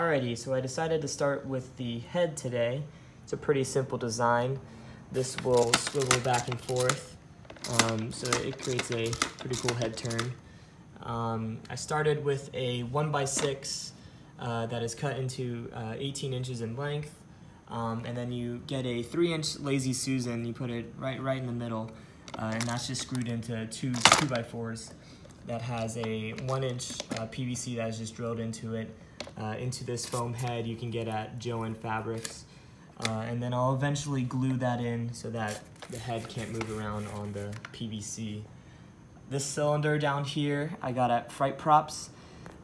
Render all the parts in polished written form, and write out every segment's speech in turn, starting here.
Alrighty, so I decided to start with the head today. It's a pretty simple design. This will swivel back and forth, so it creates a pretty cool head turn. I started with a 1x6 that is cut into 18 inches in length, and then you get a 3-inch Lazy Susan. You put it right in the middle, and that's just screwed into two 2x4s that has a 1-inch PVC that is just drilled into it, into this foam head you can get at Joann Fabrics. And then I'll eventually glue that in so that the head can't move around on the PVC. This cylinder down here I got at Fright Props.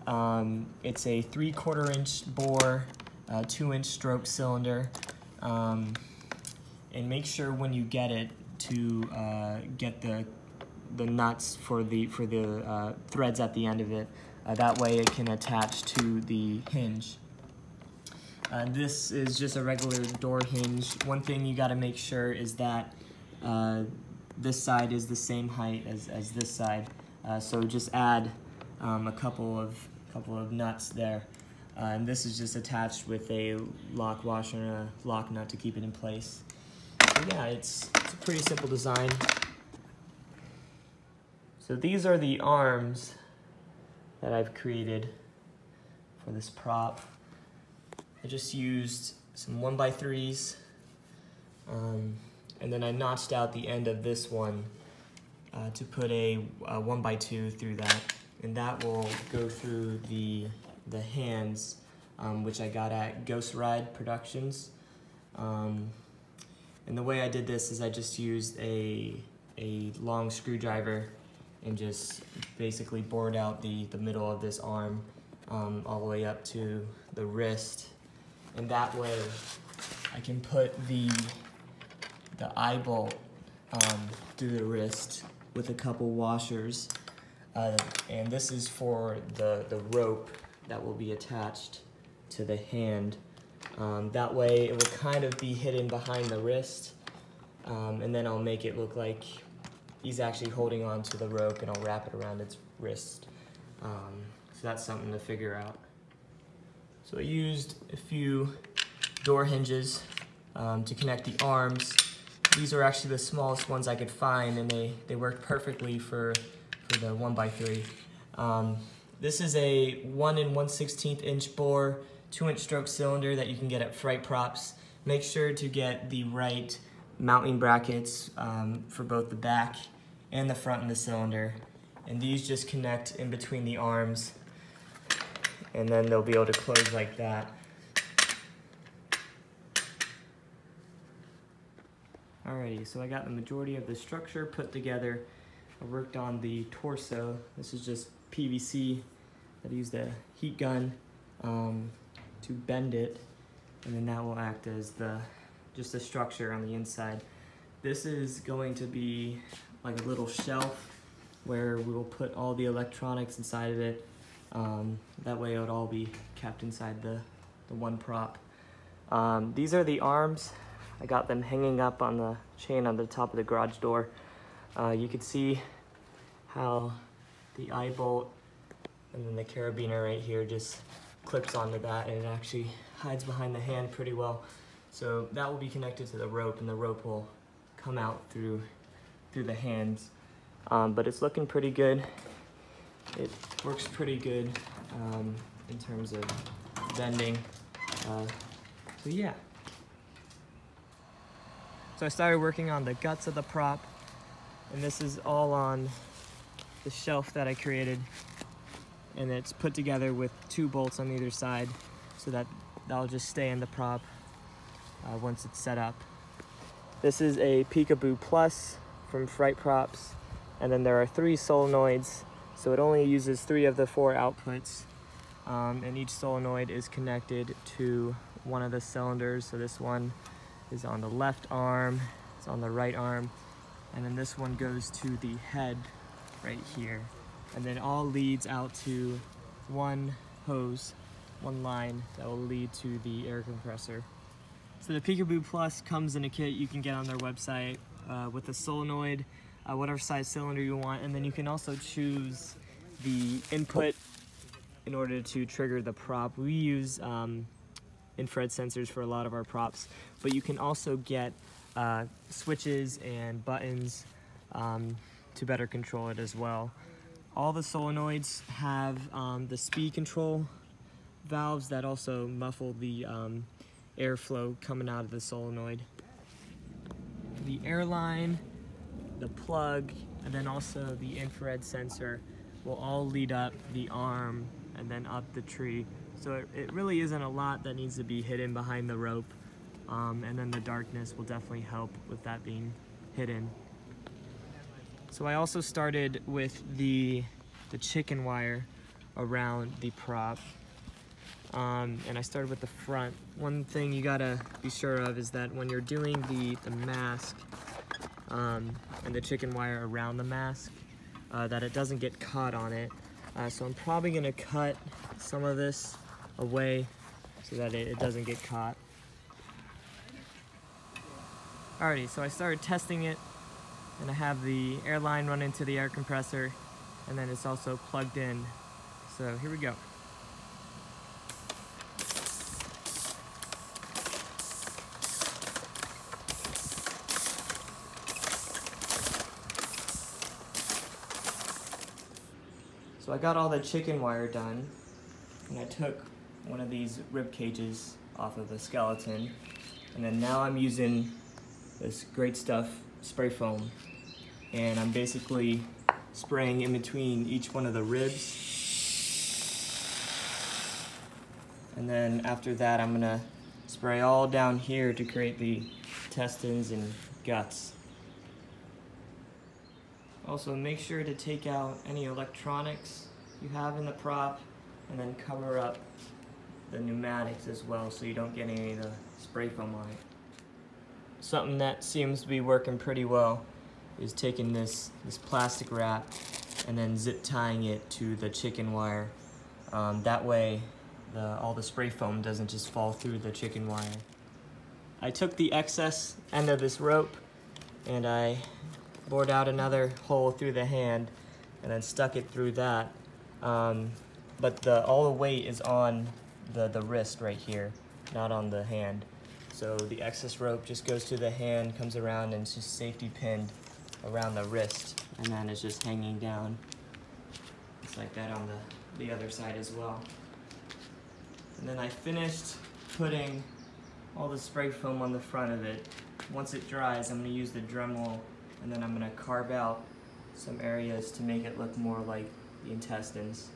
It's a 3/4 inch bore, 2-inch stroke cylinder. And make sure when you get it to get the nuts for the threads at the end of it. That way it can attach to the hinge. This is just a regular door hinge. One thing you got to make sure is that this side is the same height as this side. So just add a couple of nuts there. And this is just attached with a lock washer and a lock nut to keep it in place. So yeah, it's a pretty simple design. So these are the arms that I've created for this prop. I just used some 1x3s, and then I notched out the end of this one to put a 1x2 through that, and that will go through the hands, which I got at Ghost Ride Productions. And the way I did this is I just used a long screwdriver and just basically bored out the middle of this arm all the way up to the wrist. And that way I can put the eye bolt through the wrist with a couple washers. And this is for the rope that will be attached to the hand. That way it will kind of be hidden behind the wrist. And then I'll make it look like he's actually holding on to the rope, and I'll wrap it around its wrist. So that's something to figure out. So I used a few door hinges to connect the arms. These are actually the smallest ones I could find, and they work perfectly for the 1x3. This is a 1 1/16 inch bore, 2-inch stroke cylinder that you can get at Fright Props. Make sure to get the right mounting brackets for both the back and the front of the cylinder. And these just connect in between the arms, and then they'll be able to close like that. Alrighty, so I got the majority of the structure put together. I worked on the torso. This is just PVC. I used a heat gun to bend it, and then that will act as just the structure on the inside. This is going to be like a little shelf where we will put all the electronics inside of it. That way it would all be kept inside the one prop. These are the arms. I got them hanging up on the chain on the top of the garage door. You can see how the eye bolt and then the carabiner right here just clips onto that, and it actually hides behind the hand pretty well. So that will be connected to the rope, and the rope will come out through the hands. But it's looking pretty good. It works pretty good in terms of bending. So yeah. So I started working on the guts of the prop, and this is all on the shelf that I created. And it's put together with 2 bolts on either side, so that'll just stay in the prop once it's set up. This is a Peekaboo Plus from Fright Props, and then there are 3 solenoids, so it only uses 3 of the 4 outputs, and each solenoid is connected to one of the cylinders. So this one is on the left arm, it's on the right arm, and then this one goes to the head right here. And then all leads out to one hose, one line that will lead to the air compressor. So the Peekaboo Plus comes in a kit you can get on their website with a solenoid, whatever size cylinder you want, and then you can also choose the input in order to trigger the prop. We use infrared sensors for a lot of our props, but you can also get switches and buttons to better control it as well. All the solenoids have the speed control valves that also muffle the airflow coming out of the solenoid. The airline, the plug, and then also the infrared sensor will all lead up the arm and then up the tree. So it really isn't a lot that needs to be hidden behind the rope. And then the darkness will definitely help with that being hidden. So I also started with the chicken wire around the prop. And I started with the front. One thing you gotta be sure of is that when you're doing the mask and the chicken wire around the mask, that it doesn't get caught on it. So I'm probably gonna cut some of this away so that it doesn't get caught. Alrighty, so I started testing it, and I have the airline run into the air compressor, and then it's also plugged in. So here we go. So I got all the chicken wire done, and I took one of these rib cages off of the skeleton, and then now I'm using this great stuff spray foam, and I'm basically spraying in between each one of the ribs, and then after that I'm gonna spray all down here to create the intestines and guts. Also, make sure to take out any electronics you have in the prop, and then cover up the pneumatics as well so you don't get any of the spray foam on it. Something that seems to be working pretty well is taking this plastic wrap and then zip tying it to the chicken wire. That way all the spray foam doesn't just fall through the chicken wire. I took the excess end of this rope and I bored out another hole through the hand and then stuck it through that. But all the weight is on the wrist right here, not on the hand. So the excess rope just goes to the hand, comes around, and it's just safety pinned around the wrist, and then it's just hanging down. It's like that on the other side as well. And then I finished putting all the spray foam on the front of it. Once it dries, I'm going to use the Dremel, and then I'm going to carve out some areas to make it look more like the intestines.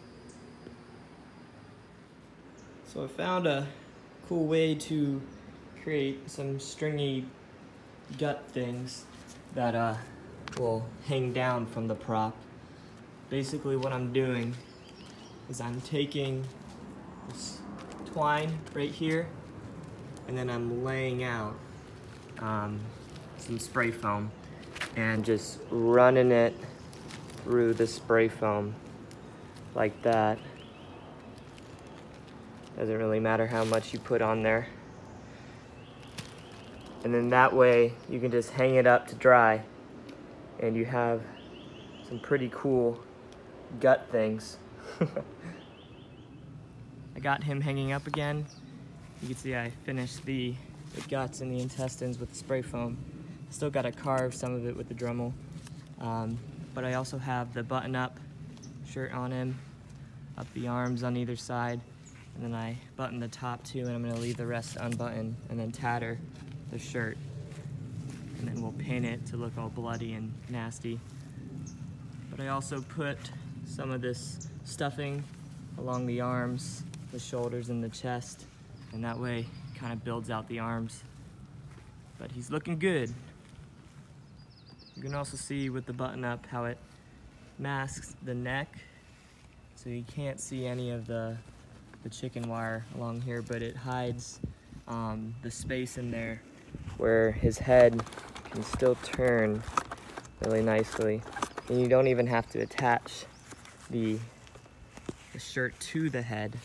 So I found a cool way to create some stringy gut things that will hang down from the prop. Basically what I'm doing is I'm taking this twine right here, and then I'm laying out some spray foam and just running it through the spray foam like that. Doesn't really matter how much you put on there. And then that way you can just hang it up to dry and you have some pretty cool gut things. I got him hanging up again. You can see I finished the guts and the intestines with the spray foam. Still got to carve some of it with the Dremel. But I also have the button-up shirt on him, up the arms on either side, and then I button the top too, and I'm going to leave the rest unbuttoned and then tatter the shirt. And then we'll paint it to look all bloody and nasty. But I also put some of this stuffing along the arms, the shoulders, and the chest, and that way it kind of builds out the arms. But he's looking good. You can also see with the button up how it masks the neck, so you can't see any of the chicken wire along here, but it hides the space in there where his head can still turn really nicely. And you don't even have to attach the shirt to the head,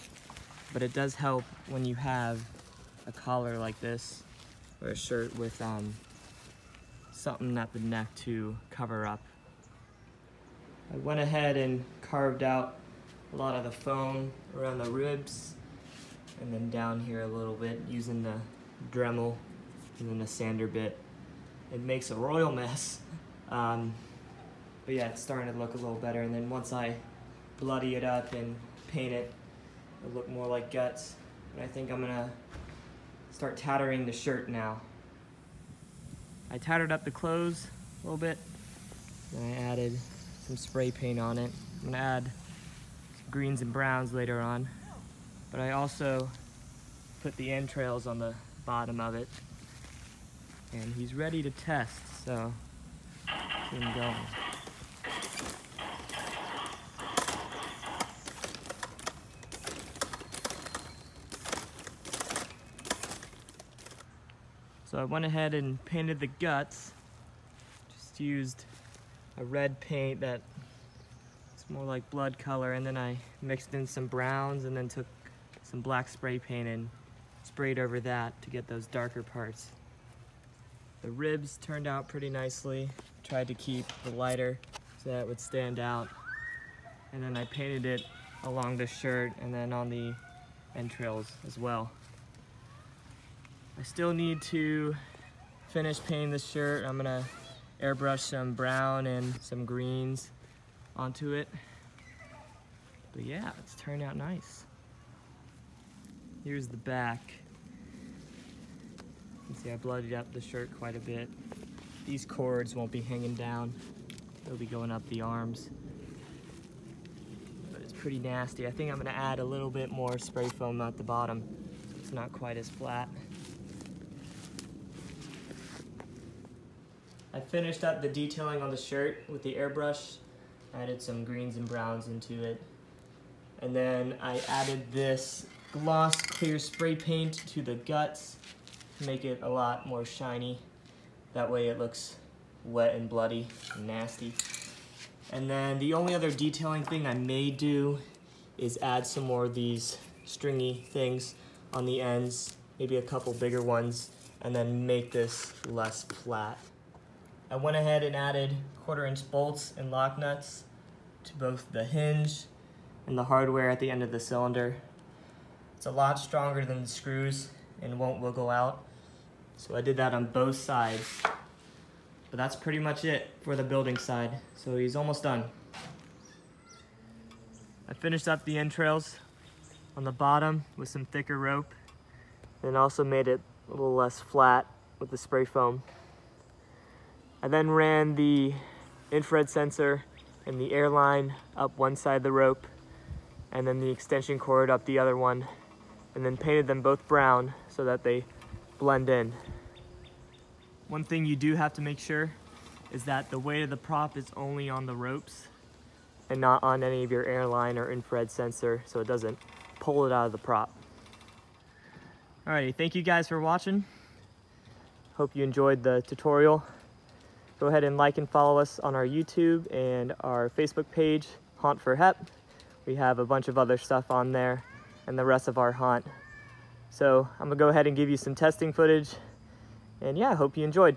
but it does help when you have a collar like this or a shirt with something at the neck to cover up. I went ahead and carved out a lot of the foam around the ribs, and then down here a little bit using the Dremel and then a sander bit. It makes a royal mess, but yeah, it's starting to look a little better. And then once I bloody it up and paint it, it'll look more like guts. And I think I'm gonna start tattering the shirt now. I tattered up the clothes a little bit, and I added some spray paint on it. I'm gonna add greens and browns later on, but I also put the entrails on the bottom of it, and he's ready to test, so keep him going. So I went ahead and painted the guts, just used a red paint that it's more like blood color, and then I mixed in some browns and then took some black spray paint and sprayed over that to get those darker parts. The ribs turned out pretty nicely. Tried to keep the lighter so that it would stand out. And then I painted it along the shirt and then on the entrails as well. I still need to finish painting the shirt. I'm gonna airbrush some brown and some greens onto it. But yeah, it's turned out nice. Here's the back. You can see I bloodied up the shirt quite a bit. These cords won't be hanging down. They'll be going up the arms. But it's pretty nasty. I think I'm gonna add a little bit more spray foam at the bottom. It's not quite as flat. I finished up the detailing on the shirt with the airbrush. I added some greens and browns into it. And then I added this gloss clear spray paint to the guts to make it a lot more shiny. That way it looks wet and bloody and nasty. And then the only other detailing thing I may do is add some more of these stringy things on the ends, maybe a couple bigger ones, and then make this less flat. I went ahead and added 1/4-inch bolts and lock nuts to both the hinge and the hardware at the end of the cylinder. It's a lot stronger than the screws and won't wiggle out. So I did that on both sides. But that's pretty much it for the building side. So he's almost done. I finished up the entrails on the bottom with some thicker rope, and also made it a little less flat with the spray foam. I then ran the infrared sensor and the Airline up one side of the rope, and then the extension cord up the other one, and then painted them both brown so that they blend in. One thing you do have to make sure is that the weight of the prop is only on the ropes and not on any of your Airline or infrared sensor, so it doesn't pull it out of the prop. Alrighty, thank you guys for watching. Hope you enjoyed the tutorial. Go ahead and like and follow us on our YouTube and our Facebook page, Haunt for Hep. We have a bunch of other stuff on there and the rest of our haunt. So I'm gonna go ahead and give you some testing footage. And yeah, I hope you enjoyed.